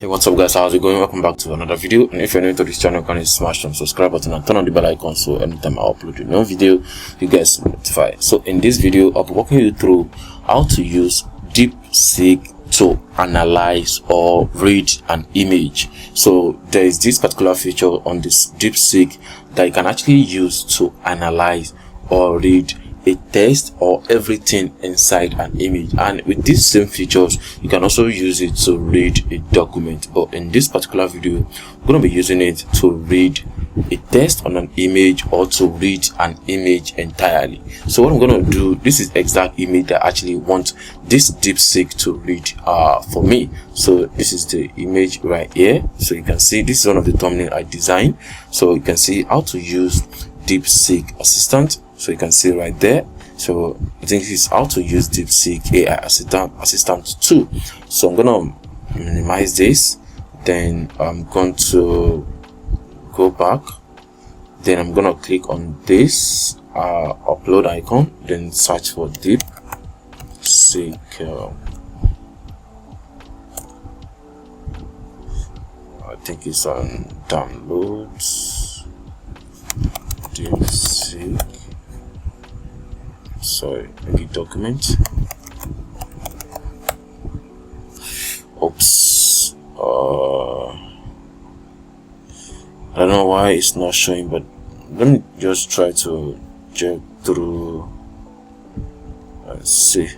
Hey, what's up guys, how's it going? Welcome back to another video. And if you're new to this channel, kindly smash the subscribe button and turn on the bell icon so anytime I upload a new video you guys will be notified. So in this video I'll be walking you through how to use Deepseek to analyze or read an image. So there is this particular feature on this Deepseek that you can actually use to analyze or read a text or everything inside an image, and with these same features you can also use it to read a document. But in this particular video I'm going to be using it to read a text on an image or to read an image entirely. So what I'm going to do, this is exact image that I actually want this Deepseek to read for me. So this is the image right here. So you can see this is one of the thumbnail I designed. So you can see how to use Deepseek assistant. So you can see right there. So I think this is how to use Deepseek AI assistant 2. So I'm gonna minimize this, then I'm going to go back, then I'm gonna click on this upload icon, then search for Deepseek. I think it's on downloads. Deepseek. Sorry, maybe document. Oops. I don't know why it's not showing, but let me just try to check through. Let's see.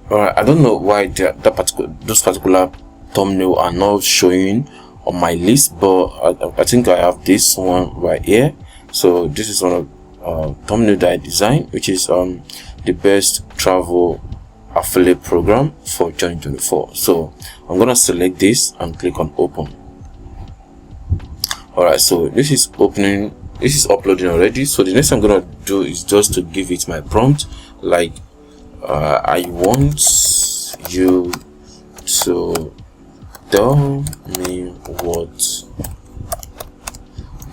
Alright, I don't know why those particular thumbnail are not showing on my list, but I think I have this one right here. So this is one of thumbnail that I designed, which is the best travel affiliate program for 2024. So I'm gonna select this and click on open. Alright, so this is opening, this is uploading already. So the next thing I'm gonna do is just to give it my prompt, like I want you to tell me what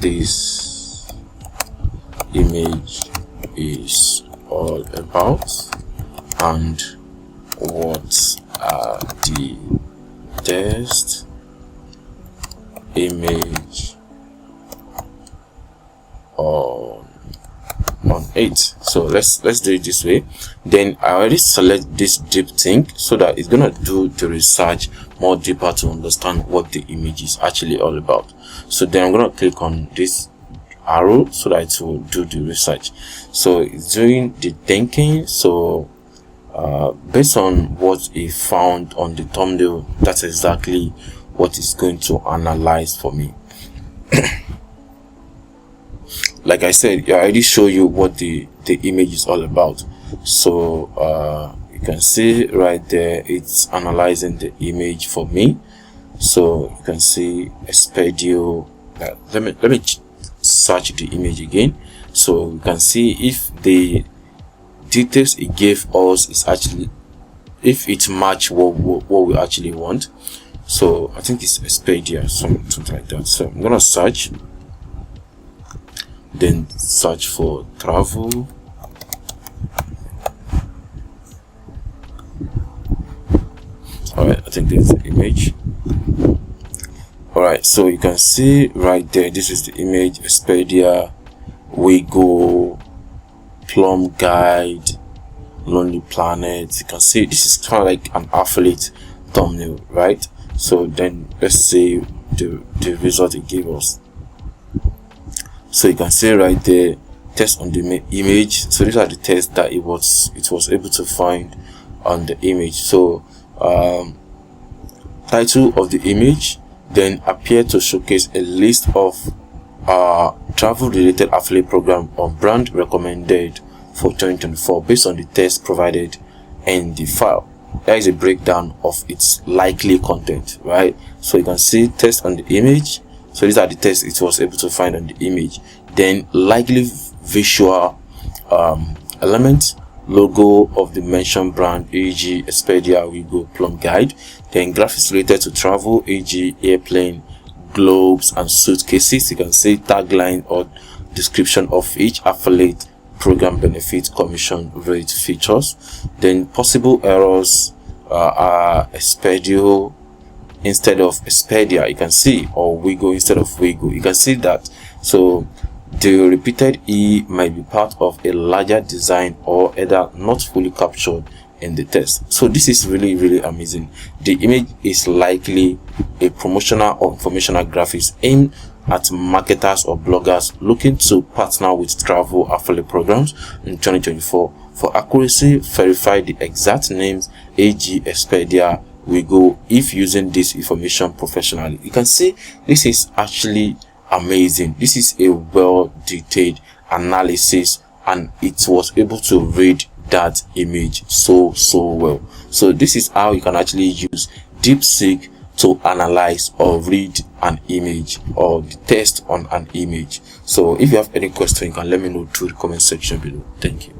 this image is all about and what are the test image on it. So let's do it this way. Then I already select this Deepseek so that it's gonna do the research more deeper to understand what the image is actually all about. So then I'm gonna click on this arrow so that it will do the research. So it's doing the thinking. So based on what it found on the thumbnail, that's exactly what it's going to analyze for me. Like I said, I already show you what the image is all about. So you can see right there, it's analyzing the image for me. So you can see Expedio. Let me search the image again, so you can see if the details it gave us is actually, if it match what we actually want. So I think it's Expedia, something like that. So I'm gonna search, then search for travel. Alright, I think there's the image. Alright, so you can see right there, this is the image. Expedia, Wigo, Plum Guide, Lonely Planet. You can see this is kind of like an affiliate thumbnail, right? So then let's see the result it gave us. So you can see right there, test on the image. So these are the tests that it was able to find on the image. So title of the image, then appear to showcase a list of travel related affiliate program or brand recommended for 2024 based on the test provided in the file. There is a breakdown of its likely content, right? So you can see test on the image. So these are the tests it was able to find on the image. Then likely visual elements, logo of the mentioned brand, e.g. Expedia, Wigo, Plum Guide. Then graphics related to travel, e.g. airplane, globes, and suitcases. You can say tagline or description of each affiliate, program benefit, commission rate, features. Then possible errors are Expedia instead of Expedia, you can see, or Wigo instead of Wigo. You can see that. So the repeated E might be part of a larger design or either not fully captured in the text. So this is really amazing. The image is likely a promotional or informational graphics aimed at marketers or bloggers looking to partner with travel affiliate programs in 2024. For accuracy, verify the exact names, e.g. Expedia, Wigo, if using this information professionally. You can see this is actually amazing. This is a well detailed analysis, and it was able to read that image so well. So this is how you can actually use Deepseek to analyze or read an image or the text on an image. So if you have any question, you can let me know through the comment section below. Thank you.